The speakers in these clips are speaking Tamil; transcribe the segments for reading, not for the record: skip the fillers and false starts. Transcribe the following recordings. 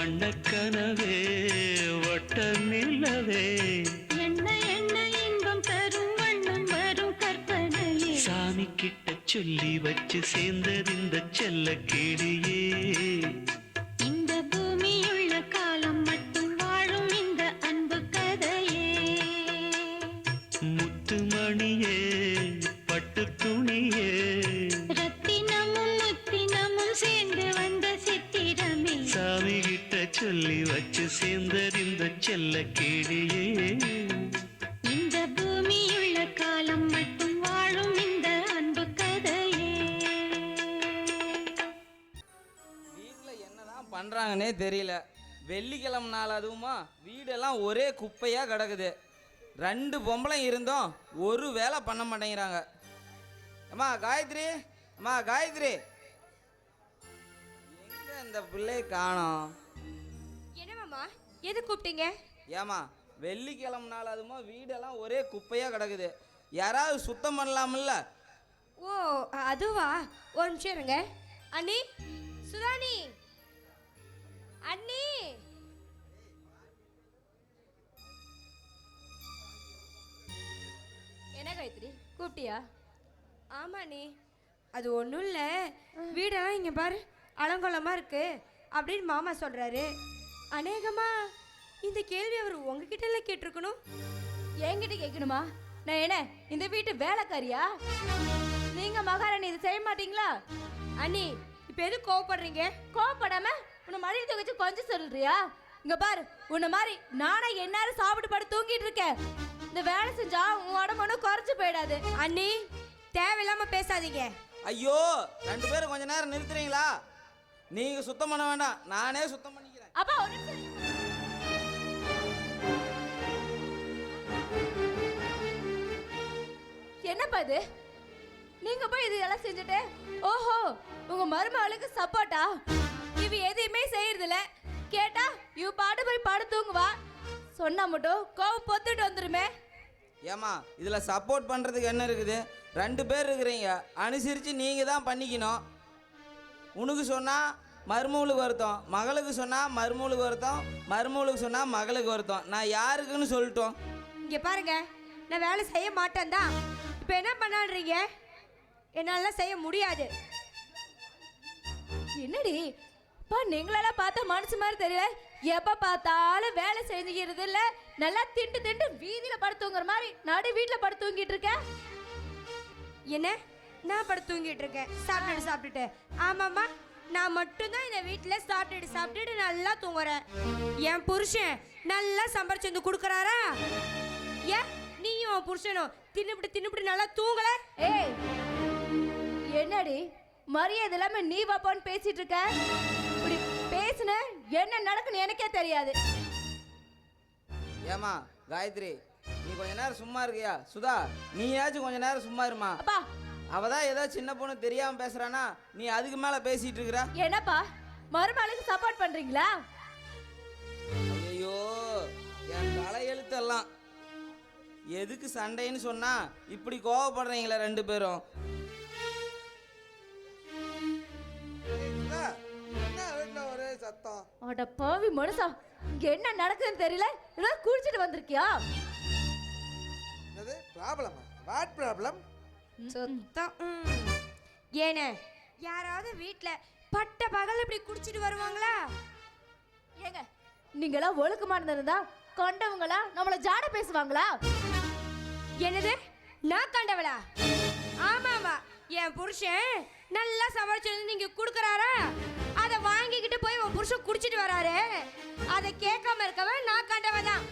வண்ணக்கனவே வட்ட நிலவே என்ன என்ன இன்பம் தரும் வண்ணம் வரும் கற்பனையே சாமி கிட்ட சொல்லி வச்சு சேர்ந்தது இந்த செல்ல கிளியே இந்த பூமியுள்ள காலம் மட்டும் வாழும் இந்த அன்பு கதையே முத்துமணியே பட்டு துணியே ரத்தினமும் முத்தினமும் சேர்ந்து வந்த சித்திரமே சாமி கிட்ட சொல்லி வச்சு சேர்ந்தது இந்த செல்ல கிளியே இந்த பூமியுள்ள காலம் மட்டும் வாழும் இந்த அன்பு கதையே வீட்டில் என்னதான் பண்ணுறாங்கன்னே தெரியல. வெள்ளிக்கிழமை நாள் அதுவுமா வீடெல்லாம் ஒரே குப்பையாக கிடக்குது. 2 பொம்பளை இருந்தோம் ஒரு வேலை பண்ண மாட்டேங்கிறாங்க. அம்மா காயத்ரி, அம்மா காயத்ரி, எங்கே இந்த பிள்ளை காணோம்? என்னமாம்மா எது கூப்பிட்டீங்க? ஏம்மா வெள்ளிக்கிழமை நாள் அதுமா வீடெல்லாம் ஒரே குப்பையாக கிடக்குது. யாராவது சுத்தம் பண்ணலாமில்ல? ஓ அதுவா, ஒரு நிமிஷம் இருங்க. அண்ணி, சுதானி, அண்ணி. என்ன காயத்ரி கூப்பிட்டியா? ஆமா அண்ணி, அது ஒன்றும் இல்லை, வீடெல்லாம் இங்கே பாரு அலங்கோலமாக இருக்கு அப்படின்னு மாமா சொல்கிறாரு. அநேகமா இந்த கேள்வி அவர் உங்ககிட்ட எல்லாம் கேட்டிருக்கணும். என்கிட்ட கேட்கணுமா? நான் என்ன இந்த வீட்டு வேலைக்காரியா? நீங்க மகாராணி இதை செய்ய மாட்டீங்களா? அண்ணி இப்போ எது கோவப்படுறீங்க? கோவப்படாம உன்னை மடியில் தூக்கி கொஞ்சம் சொல்றியா? இங்க பாரு, உன்னை மாதிரி நானே எந்நேரம் சாப்பிட்டு படுத்து தூங்கிட்டு இருக்கேன். இந்த வேலை செஞ்சா உன் உடம்பு ஒன்றும் குறைச்சு போயிடாது. அண்ணி தேவையில்லாம பேசாதீங்க. ஐயோ 2 பேரும் கொஞ்ச நேரம் நிறுத்துறீங்களா? நீங்கள் சுத்தம் பண்ண வேண்டாம், நானே சுத்தம் பண்ணிக்கிறேன். அப்பா ஒரு நிமிஷம் இரு. என்னப்பா இது? நீங்க போய் இது எல்லாம் செஞ்சுட்டு ஓஹோ உங்க மருமகளுக்கு சப்போர்ட்டா? இவ எதையுமே செய்யறது இல்ல. கேட்டா இவ பாட்டு போய் பாடு தூங்குவா. சொன்னா மட்டும் கோவம் பொத்துட்டு வந்துருமே. ஏம்மா இதில் சப்போர்ட் பண்ணுறதுக்கு என்ன இருக்குது? 2 பேர் இருக்கிறீங்க, அனுசரித்து நீங்கள் தான் பண்ணிக்கணும். உனக்கு சொன்னால் மருமகளுக்கு வருத்தம், மகளுக்கு சொன்னால் மருமகளுக்கு வருத்தம், மருமகளுக்கு சொன்னால் மகளுக்கு வருத்தம். நான் யாருக்குன்னு சொல்லிட்டோம். இங்கே பாருங்க, நான் வேலை செய்ய மாட்டேன் தான். இப்போ என்ன பண்ணான்றீங்க? என்னால செய்ய முடியாது. என்னடி பா, நீங்களெல்லாம் பார்த்தா மனசு மாதிரி தெரியல. எப்ப பார்த்தாலும் வேலை செஞ்சுக்கிறது இல்ல, நல்லா திண்டு திண்டு வீதியில படுத்துங்கிற மாதிரி நடு வீட்டுல படுத்து தூங்கிட்டு இருக்க. என்ன நான் படுத்து தூங்கிட்டு இருக்கேன் சாப்பிட்டுட்டு? ஆமாம்மா, நான் மட்டும்தான் இந்த வீட்டில் சாப்பிட்டுட்டு நல்லா தூங்குறேன். என் புருஷன் நல்லா சம்பாரிச்சு வந்து கொடுக்குறாரா? ஏன் நீயும் உன் புருஷனும் தின்னுபிட்டு நல்லா தூங்கல? ஏய் என்னடி மரியாதை இல்லாம நீ வாப்பான்னு பேசிட்டு இருக்க? இப்படி பேசுன என்ன நடக்குன்னு எனக்கே தெரியாது. ஏம்மா காயத்ரி, நீ கொஞ்ச நேரம் சும்மா இருக்கியா? சுதா நீயாச்சும் கொஞ்ச நேரம் சும்மா இருமா. அப்பா அவ தான் ஏதோ சின்ன பொண்ணு தெரியாமல் பேசுகிறானா, நீ அதுக்கு மேலே பேசிகிட்டு இருக்கிற. என்னப்பா மருமகளுக்கு சப்போர்ட் பண்றீங்களா? ஐயோ என் தலையெழுத்தெல்லாம் எதுக்கு சண்டைன்னு சொன்னா இப்படி கோவப்படுறீங்களா 2 பேரும்? ஒரே சத்தம். அட பாவி மனுஷா, இங்க என்ன நடக்குதுன்னு தெரியல. ஏதாவது குடிச்சிட்டு வந்திருக்கியா? What problem? சுத்தம். ஏனே யாராவது வீட்டில் பட்ட பகல் இப்படி குடிச்சிட்டு வருவாங்களா? ஏங்க நீங்களாம் ஒழுக்கமா இருந்தா கொண்டவங்களா நம்மள ஜாட பேசுவாங்களா? என்னது நான் கண்டவளா? ஆமாமா, என் புருஷன் நல்லா சமைச்சு நீங்க கொடுக்குறாரா? அதை வாங்கிக்கிட்டு போய் உன் புருஷன் குடிச்சிட்டு வராரு. அதை கேட்காம இருக்கவன் நான் கண்டவதான்.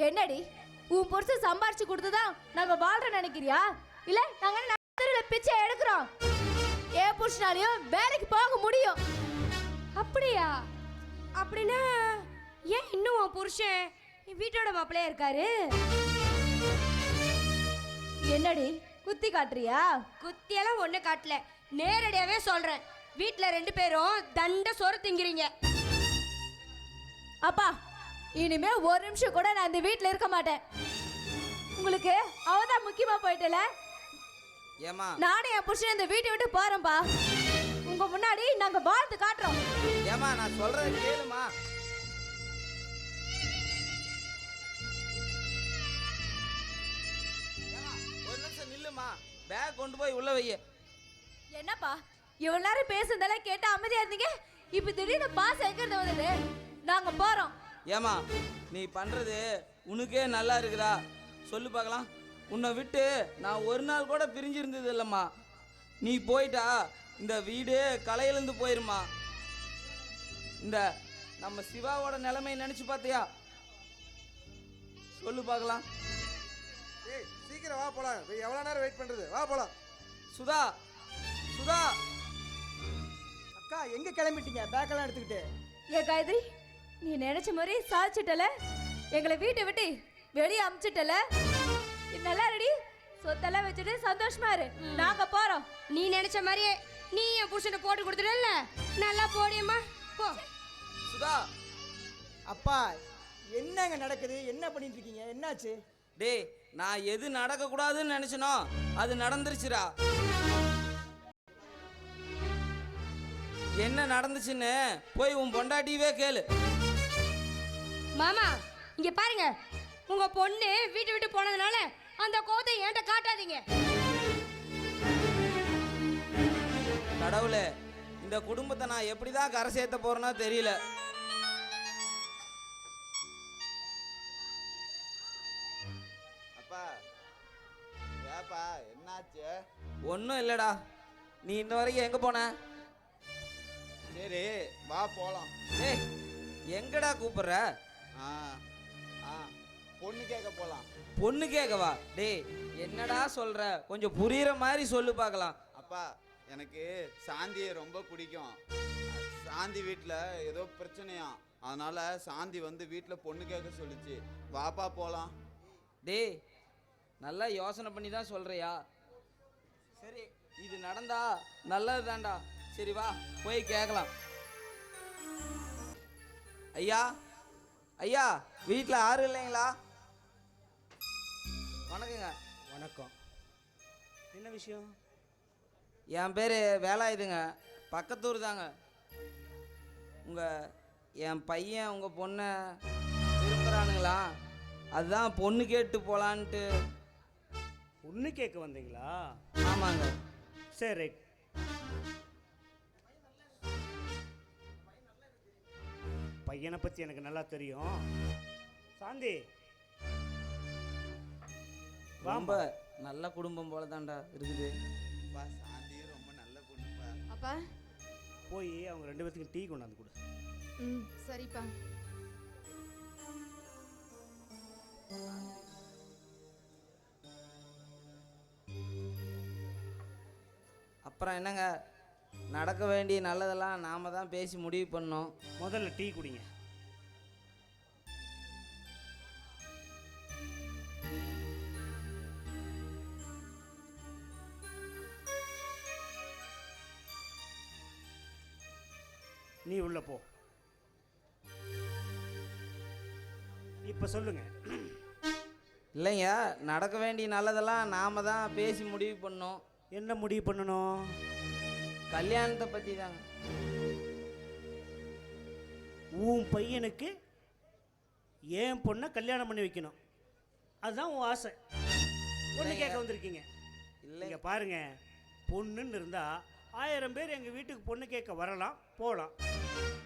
என்னடி உன் புருஷன் சம்பாரிச்சு கொடுத்துதான் நாங்க வாழ்றோம் நினைக்கிறியா? இல்ல நாங்க நடுவுல பிச்சை எடுக்கிறோம். ஏன் புருஷனாலையும் வேலைக்கு போக முடியும். அப்படியா? அப்படின்னா ஏன் இன்னும் உன் புருஷன் வீட்டோட மாப்பிள்ளையா இருக்காரு? என்னடி குத்தி காட்டுறியா? குத்தியெல்லாம் ஒண்ணு காட்டல, நேரடியாவே சொல்றேன். வீட்டுல 2 பேரும் தண்ட சோறு திங்கிறீங்க. அப்பா இனிமே ஒரு நிமிஷம் கூட நான் இந்த வீட்டுல இருக்க மாட்டேன். உங்களுக்கு அவதான் முக்கியமா போயிட்டல. ஏமா நானே என் புருஷன் இந்த வீட்டை விட்டு போறேன்பா. உங்க முன்னாடி நாங்க வாழ்ந்து காட்டுறோம். ஏமா நான் சொல்றத கேளுமா. ஏம்மா, ஒரு நிமிஷம் நில்லுமா. பேக் கொண்டு போய் உள்ள வைய. என்னப்பா இவ்வளவு நேரம் பேசுனதால கேட்டு அமைதியா இருந்தீங்க, இப்ப திடீர்னு பாஸ் எங்கிருந்து வந்தது? நாங்க போறோம். ஏமா நீ பண்றது உனக்கே நல்லா இருக்குதா? சொல்லு பார்க்கலாம். உன்னை விட்டு நான் ஒரு நாள் கூட பிரிஞ்சிருந்தது இல்லைம்மா. நீ போயிட்டா இந்த வீடு கலையிலேருந்து போயிருமா. இந்த நம்ம சிவாவோட நிலைமையை நினைச்சு பார்த்தியா? சொல்லு பார்க்கலாம். ஏய் சீக்கிரம் வா போலாம். எவ்வளவு நேரம் வெயிட் பண்றது? வா போலாம். சுதா, சுதா. அக்கா எங்க கிளம்பிட்டீங்க பேக்கெல்லாம் எடுத்துக்கிட்டு? ஏ காயத்ரி, நீ நினைச்ச மாதிரி சாதிச்சிட்டல, எங்களை வீட்டை விட்டு வெளியே அமிச்சிட்டல. நல்லா ரெடி, சொத்தெல்லாம் வச்சுட்டு சந்தோஷமா இரு. நாங்க போறோம். நீ நினைச்ச மாதிரியே நீ என் புருஷனை போட்டு கொடுத்துடல. நல்லா போடியம்மா போ. சுதா. அப்பா என்னங்க நடக்குது? என்ன பண்ணிட்டு இருக்கீங்க? என்னாச்சு? டேய் நான் எது நடக்கக்கூடாதுன்னு நினைச்சனோ அது நடந்துருச்சுடா. என்ன நடந்துச்சுன்னு போய் உன் பொண்டாட்டியவே கேளு. மாமா இங்க பாருங்க, உங்க பொண்ணு வீட்டை விட்டு போனதுனால அந்த கோத்தை என்கிட்ட காட்டாதீங்க. கடவுளே, இந்த குடும்பத்தை நான் எப்படிதான் கரை சேர்த்த போறேனோ தெரியல. அப்பா ஏப்பா என்னாச்சு? ஒன்றும் இல்லடா. நீ இன்ன வரைக்கும் எங்க போன? சரி வா போலாம். ஏய் எங்கடா கூப்பிடுற? ஆ ஆ பொண்ணு கேட்க போலாம். பொண்ணு கேட்கவா? டேய் என்னடா சொல்ற? கொஞ்சம் புரியுற மாதிரி சொல்லு பார்க்கலாம். அப்பா எனக்கு சாந்தியை ரொம்ப பிடிக்கும். சாந்தி வீட்டில் ஏதோ பிரச்சனையா, அதனால சாந்தி வந்து வீட்டில் பொண்ணு கேட்க சொல்லிச்சு. வாப்பா போலாம். டேய் நல்லா யோசனை பண்ணி தான் சொல்றியா? சரி இது நடந்தா நல்லது தான்டா. சரி வா போய் கேட்கலாம். ஐயா, ஐயா வீட்டில் யாரும் இல்லைங்களா? வணக்கங்க. வணக்கம். என்ன விஷயம்? என் பேர் வேலாயுதுங்க, பக்கத்தூர் தாங்க. என் பையன் உங்கள் பொண்ணை விரும்புகிறானுங்களா, அதுதான் பொண்ணு கேட்டு போகலான்ட்டு. பொண்ணு கேட்க வந்தீங்களா? ஆமாங்க. சரி ரைட். பையனை பற்றி எனக்கு நல்லா தெரியும். சாந்தி ரொம்ப நல்ல குடும்பம் போல தான்டா இருக்குது. அப்பா சாந்தி ரொம்ப நல்ல பொண்ணுப்பா. அப்பா. போய் அவங்க 2 பேத்துக்கும் டீ கொண்டாந்து கொடு. சரிப்பா. அப்புறம் என்னங்க, நடக்க வேண்டிய நல்லதெல்லாம் நாம தான் பேசி முடிவு பண்ணோம். முதல்ல டீ குடிங்க. நீ உள்ள போ. இப்ப சொல்லுங்க. இல்லைங்க, நடக்க வேண்டிய நல்லதெல்லாம் நாம தான் பேசி முடிவு பண்ணோம். என்ன முடிவு பண்ணணும்? கல்யாணத்தை பற்றி தாங்க. உன் பையனுக்கு என் பொண்ணை கல்யாணம் பண்ணி வைக்கணும், அதுதான் உன் ஆசை. பொண்ணு கேட்க வந்திருக்கீங்க. இல்லை இங்க பாருங்க, பொண்ணுன்னு இருந்தா 1000 பேர் எங்கள் வீட்டுக்கு பொண்ணு கேட்க வரலாம் போகலாம்.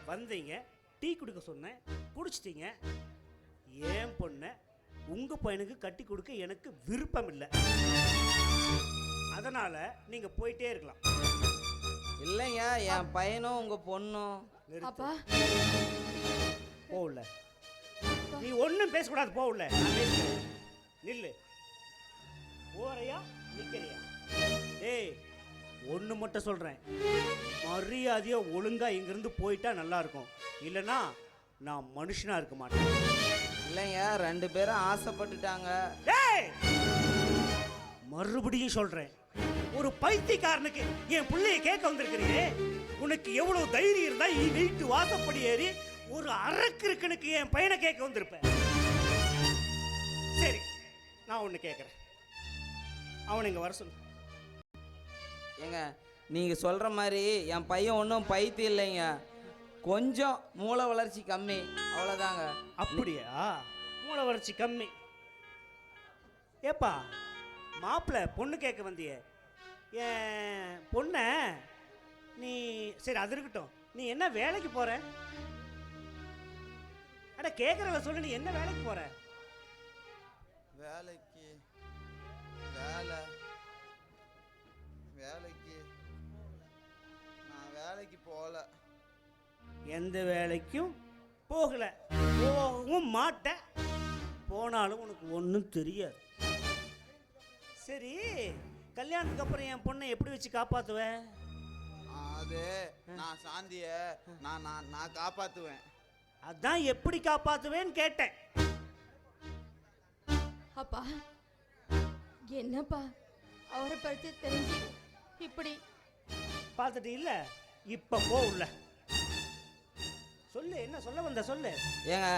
வந்தீங்க, டீ குடிக்க சொன்னேன், குடிச்சிட்டீங்க. என் பொண்ணை உங்கள் பையனுக்கு கட்டி கொடுக்க எனக்கு விருப்பம் இல்லை. அதனால் நீங்கள் போயிட்டே இருக்கலாம். இல்லைங்க, என் பையனும் உங்கள் பொண்ணும். அப்பா. போகல, நீ ஒன்றும் பேசக்கூடாது. போகல, நில்லு. போறியா நிற்கிறியா? ஏய் ஒன்று மட்டும் சொல்கிறேன், மரியாதையாக ஒழுங்காக இங்கேருந்து போயிட்டா நல்லா இருக்கும். இல்லைன்னா நான் மனுஷனாக இருக்க மாட்டேன். இல்லைங்க, 2 பேரும் ஆசைப்பட்டுட்டாங்க. ஏய் மறுபடியும் சொல்கிறேன், ஒரு பைத்தியக்காரனுக்கு என் பிள்ளைய கேட்க வந்திருக்கிறீங்க. உனக்கு எவ்வளவு தைரியம் இருந்தா வீட்டு வாசப்படி ஏறி ஒரு அரக்கிருக்கனுக்கு என் பையனை கேட்க வந்திருப்பேன். சரி, நான் ஒன்று கேட்குறேன், அவனை இங்கே வர சொல்லு. ஏங்க நீங்கள் சொல்கிற மாதிரி என் பையன் ஒன்றும் பைத்தியம் இல்லைங்க, கொஞ்சம் மூளை வளர்ச்சி கம்மி, அவ்வளோதாங்க. அப்படியா? மூளை வளர்ச்சி கம்மி. ஏப்பா மாப்பிள்ளை பொண்ணு கேட்க வந்தியே, என் பொண்ணை நீ சரி அது இருக்கட்டும், நீ என்ன வேலைக்கு போற? அட கேட்குறல சொல்லு, நீ என்ன வேலைக்கு போற? வேலைக்கு நான் வேலைக்கு போகல. எந்த வேலைக்கும் போகல, போகவும் மாட்டேன், போனாலும் உனக்கு ஒன்றும் தெரியாது. சரி, கல்யாணத்துக்கு அப்புறம் என் பொண்ணை எப்படி வச்சு காப்பாற்றுவேன்? அது நான் சாந்திய நான் காப்பாத்துவேன். அதான் எப்படி காப்பாற்றுவேன்னு கேட்டேன். அப்பா என்னப்பா அவரை பற்றி தெரிஞ்சு இப்படி பார்த்துட்டு இல்ல, இப்ப போ உள்ள. சொல்லு, என்ன சொல்ல வந்த சொல்லு. ஏங்க,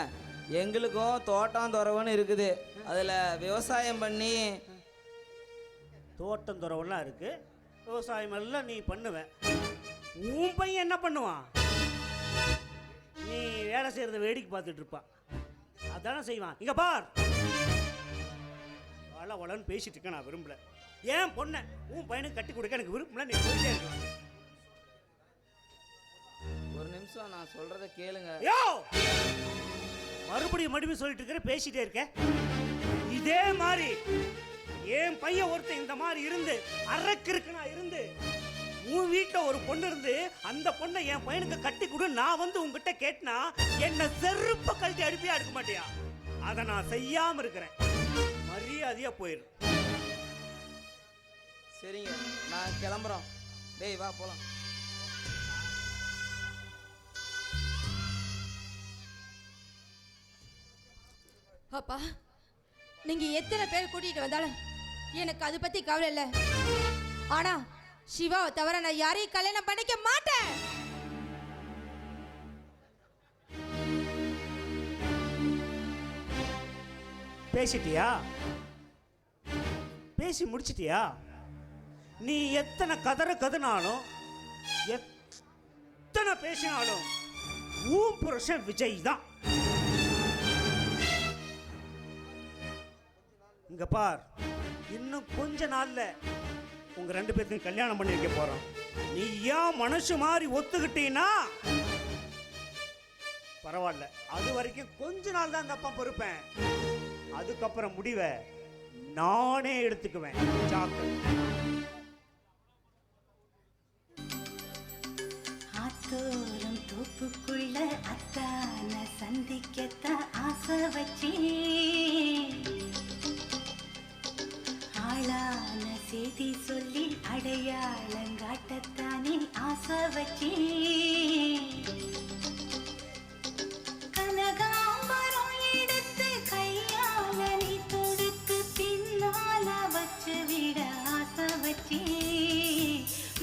எங்களுக்கும் தோட்டம் துறவுன்னு இருக்குது, அதில் விவசாயம் பண்ணி. தோட்டம் துறவெல்லாம் இருக்கு, விவசாயம் எல்லாம் நீ பண்ணுவ. உன் பையன் என்ன பண்ணுவான்? நீ வேலை செய்யறத வேடிக்கை பார்த்துட்டு இருப்பான், அதானே செய்வான். இங்க பார், வள வளன்னு பேசிட்டு இருக்க நான் விரும்பல. ஏன் பொண்ணை உன் பையனுக்கு கட்டி கொடுக்க எனக்கு விரும்பல, நீ போயிட்டே இருக்க. ஒரு நிமிஷம் நான் சொல்கிறத கேளுங்க. யோ, மறுபடியும் சொல்லிட்டு இருக்கிற, பேசிட்டே இருக்க. இதே மாதிரி என் பையன் ஒருத்தன் இந்த மாதிரி இருந்து அரக்கு நான் இருந்து உன் வீட்டில் ஒரு பொண்ணு இருந்து அந்த பொண்ணை என் பையனுக்கு கட்டி கொடு நான் வந்து உங்ககிட்ட கேட்டனா என்ன செருப்ப கழட்டி அனுப்பியா எடுக்க மாட்டியா? அதை நான் செய்யாம இருக்கிறேன், மரியாதையா போயிரு. சரிங்க, நான் கிளம்புறோம். டேய் வா போலாம். அப்பா நீங்க எத்தனை பேர் கூட்டிட்டு வந்தாலும் எனக்கு அதை பத்தி கவலை இல்லை. ஆனா சிவாவை தவிர நான் யாரையும் கல்யாணம் பண்ணிக்க மாட்டேன். பேசிட்டியா? பேசி முடிச்சிட்டியா? நீ எத்தனை கதறினாலும் எத்தனை பேசினாலும் உன் புருஷன் விஜய் தான். இங்க பார், இன்னும் கொஞ்ச நாள்ல உங்க ரெண்டு பேருக்கும் கல்யாணம் பண்ணி வைக்க போறோம். நீ ஏன் மனசு மாதிரி ஒத்துக்கிட்டீன்னா பரவாயில்ல, அது வரைக்கும் கொஞ்ச நாள் தான் தப்பா பொறுப்பேன், அதுக்கப்புறம் முடிவை நானே எடுத்துக்குவேன். ஆத்தோரம் தோப்புக்குள்ள அத்தான சந்திக்கத்தான் ஆசை வச்சே, ஆளான செய்தி சொல்லி அடையாளங்காட்டத்தானே ஆசை வச்சே, கனகாம்பரம் எடுத்து கையால நீ தொடுத்து பின்னால வச்சு விட ஆசை வச்சே,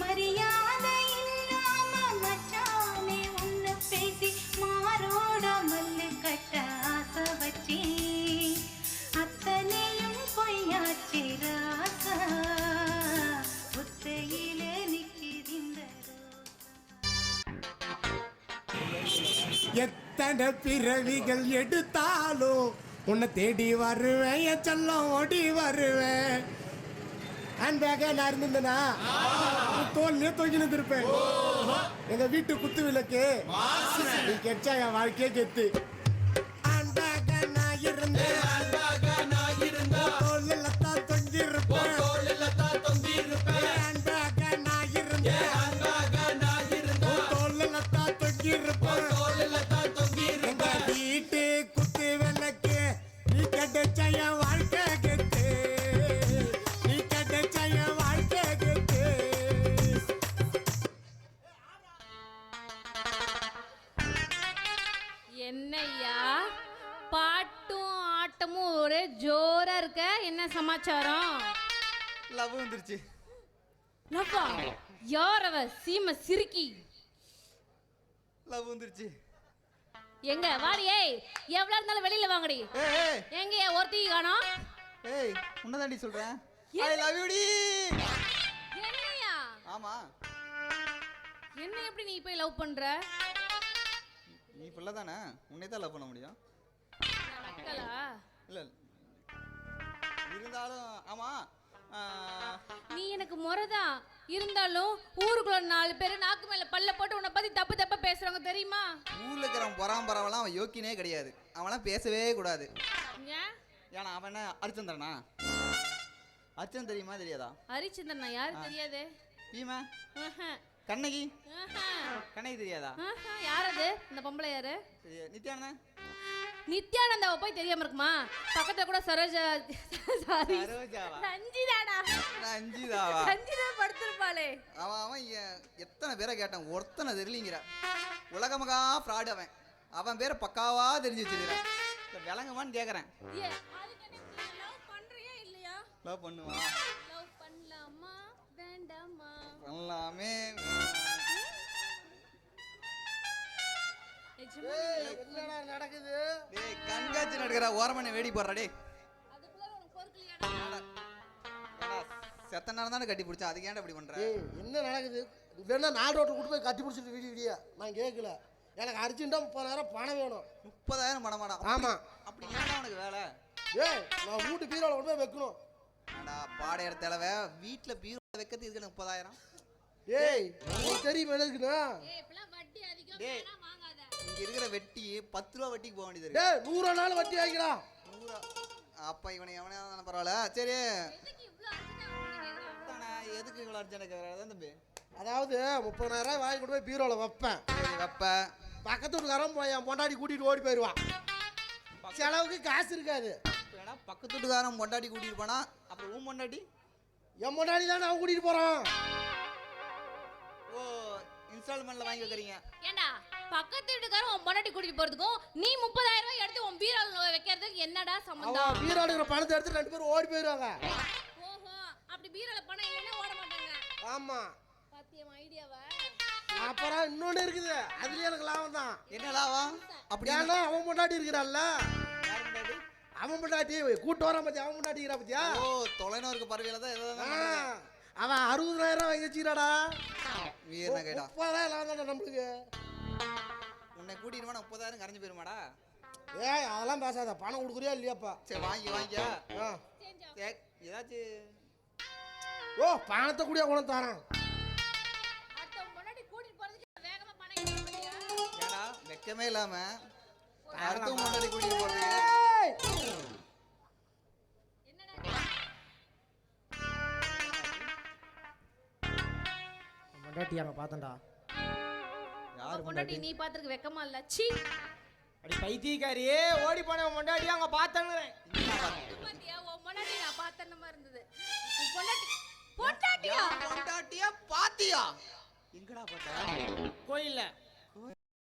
மரியாதை இல்லாம மச்சானே உன்னை பேசி மாரோட மல்லு கட்ட ஆசை வச்சே, அத்தனையும் பொய்யாச்சி ராசா புத்தையில நிக்கிறிந்த எத்தனை பிறவிகள் எடுத்தாலும் உன்னை தேடி வருவேன், என் செல்லம் ஓடி வருவேன். ஹேண்ட் பேக்கா நான் இருந்திருந்தேனா தோல்லையே தொங்கி நின்றுருப்பேன். எங்க வீட்டு குத்து விளக்கு நீ கெச்சா என் வாழ்க்கையே கெத்து. ஹேண்ட் பேக்கா நான் இருந்தேன், தோல்ல தான் தொங்கி இருப்பேன். ஹேண்ட் பேக்கா நான் இருந்தேன், தோல்ல தான் தொங்கி இருப்பேன். எங்க வீட்டு குத்து விளக்கு நீ கிடைச்ச என் வாழ்க்கை கெத்து, நீ கிடைச்ச என் வாழ்க்கை கெத்து. என்னய்யா பாட்டும் ஆட்டமும் ஒரே ஜோரா இருக்க, என்ன சமாச்சாரம்? லவ் வந்துருச்சு. லவ்வா? யார் அவ? சீம சிரிக்கி. லவ் வந்துருச்சு. எங்க வாடி? ஏய், எவ்வளவு இருந்தாலும் வெளியில வாங்கடி. எங்க ஒருத்தி காணோம்? ஏய் உன்னதாண்டி சொல்றேன். என்ன? ஐ லவ் யூ டி. என்னய்யா? ஆமா என்ன எப்படி நீ போய் லவ் பண்ற? நீ பிள்ளை தானே, உன்னை தான் லவ் பண்ண முடியும். மக்களா? இல்லை இருந்தாலும் ஆமாம், நீ எனக்கு முறைதான் இருந்தாலும் ஊருக்குள்ள 4 பேர் நாக்கு மேல பல்ல போட்டு உன்னை பத்தி தப்பு தப்பா பேசுறாங்க தெரியுமா? ஊரில் இருக்கிறவன் பராம்பரவெல்லாம் அவன் யோக்கியனே கிடையாது. அவன்லாம் பேசவே கூடாது. ஏன்? ஏன்னா அவன் என்ன ஹரிச்சந்திரனா? அர்ச்சன் தெரியுமா தெரியாதா? ஹரிச்சந்திரனா யாரு தெரியாதே? பீமா, ஆஹா. கண்ணகி, ஆஹா. கண்ணகி தெரியாதா? ஆஹா. யாரது இந்த பொம்பளை யாரு? நித்யானந்தா, நித்யானந்தாவை போய் தெரியாம இருக்குமா? பக்கத்துல கூட சரோஜா சாரி சரோஜாவா? ரஞ்சிதாடா. ரஞ்சிதாவா? ரஞ்சிதா படுத்திருப்பாளே. அவன் எத்தனை பேரை கேட்டான், ஒருத்தனை தெரியலிங்கிற. உலகமகா ஃப்ராடு அவன். அவன் பேரை பக்காவா தெரிஞ்சு வச்சிருக்கிறான். விளங்குமான்னு கேட்குறேன். ஏ அதுக்கு நீ லவ் பண்றியா இல்லையா? லவ் பண்ணுவான். லவ் பண்ணலாமா வேண்டாமா? பண்ணலாமே. என்னடா நடக்குது? டேய் கண்காட்சி நடக்கிற ஓரமனை வேடி போடுறா. டேய் அதுக்குள்ள உனக்கு பொறுக்கலையாடா? ஏடா செத்த நேரம் தானே கட்டி பிடிச்சா, அதுக்கு ஏன்டா இப்படி பண்ற? ஏய் என்ன நடக்குது? வேணா நாடு ரோட்டில் கூட்டு போய் கட்டி பிடிச்சிட்டு விடிய நான் கேட்கல. எனக்கு அர்ஜென்ட்டாக 30,000 பணம் வேணும். 30,000 பணமாடா? ஆமாம். அப்படி ஏன்டா உனக்கு வேலை? ஏய் நான் வீட்டு பீரோவில் கொண்டு போய் வைக்கணும். ஏடா பாடையற தலைவை வீட்டில் பீரோ வைக்கிறது இதுக்கு 30,000? ஏய் உங்களுக்கு தெரியுமா எதுக்குண்ணா? ஏய் இப்பலாம் வட்டி அதிகம் டேய். வேணா வாங்காத. இங்க இருக்கிற வெட்டி 10 ரூபா வட்டிக்கு போக வேண்டியது இருக்கு. டேய் 100 நாள் வட்டி வாங்கிக்கலாம். 100. அப்ப இவனை எவனே தானே பரவாயில்ல. சரி எதுக்கு இவ்ளோ அர்ஜென்ட்டா உனக்கு? தானே எதுக்கு இவ்வளோ அர்ஜென்ட் கேட்குறா தம்பி? அதாவது 30,000 வாங்கி கொண்டு போய் பீரோவில் வைப்பேன். சரி வைப்ப. பக்கத்து வீட்டுக்காரன் என் பொண்டாட்டி கூட்டிகிட்டு ஓடி போயிடுவான். செலவுக்கு காசு இருக்காது. ஏன்னா பக்கத்து வீட்டுக்காரன் பொண்டாட்டி கூட்டிட்டு போனா அப்புறம் உன் பொண்டாட்டி? என் பொண்டாட்டி தானே அவன் கூட்டிகிட்டு போகிறான். ஓ இன்ஸ்டால்மெண்ட்ல வாங்கி வைக்கிறீங்க? ஏண்டா பக்கத்து வீட்டுக்காரன் உன் பொண்டாட்டி கூட்டிட்டு போறதுக்கும் நீ 30,000 ரூபாய் எடுத்து உன் பீரோல வைக்கிறதுக்கு என்னடா சம்பந்தம்? அவன் பீரோவில் இருக்கிற பணத்தை எடுத்து 2 பேரும் ஓடி போயிடுவாங்க. ஓஹோ அப்படி பீரோல பணம் இல்லைன்னா ஓட மாட்டாங்க. ஆமாம். பாத்தியம் ஐடியாவா? அப்புறம் இன்னொன்று இருக்குது, அதுலேயே எனக்கு லாபம் தான். என்ன லாபம்? அப்படி ஏன்னா அவன் பொண்டாட்டி இருக்கிறான்ல, யார் பொண்டாட்டி? அவன் பொண்டாட்டி கூட்டு வரான் பத்தியா, அவன் பொண்டாட்டி இருக்கிறா பத்தியா. ஓ தொலைநோருக்கு பறவையில தான் ஏதோ அவன் 60,000 வாங்கி வச்சுக்கிறாடா. வீரனா கேட்டா 30,000 லாபம் தானே நம்மளுக்கு. உன்னை கூட்டிட்டு போனா 30,000 கரைஞ்சு போயிருமாடா? ஏய் அதெல்லாம் பேசாத, பணம் கொடுக்குறியா இல்லையாப்பா? சரி வாங்கிக்க. ஆ. ஏதாச்சும் ஓ பணத்தை கூடிய குணம் தரான். அடுத்த உன் பொண்டாட்டி கூட்டிட்டு போறதுக்கு வேகமா பணம் எடுத்து போறியா? ஏடா வெக்கமே இல்லாம அடுத்த முன்னாடி கூட்டிட்டு போறது. என்னடா பொண்டாட்டி அங்கே பார்த்தேன்டா. யார் பொண்டாட்டி நீ பாத்துருக்கு வெக்கமா இல்ல? சீ அடி பைத்தியக்காரியே, ஓடி போன பொண்டாட்டி அங்கே பார்த்தேன்னு. பாத்தியா உன் பொண்டாட்டி நான் பார்த்தன மாதிரி இருந்தது. உன் பொண்டாட்டியா? பொண்டாட்டியா பாத்தியா? எங்கடா பார்த்தா? கோயில்ல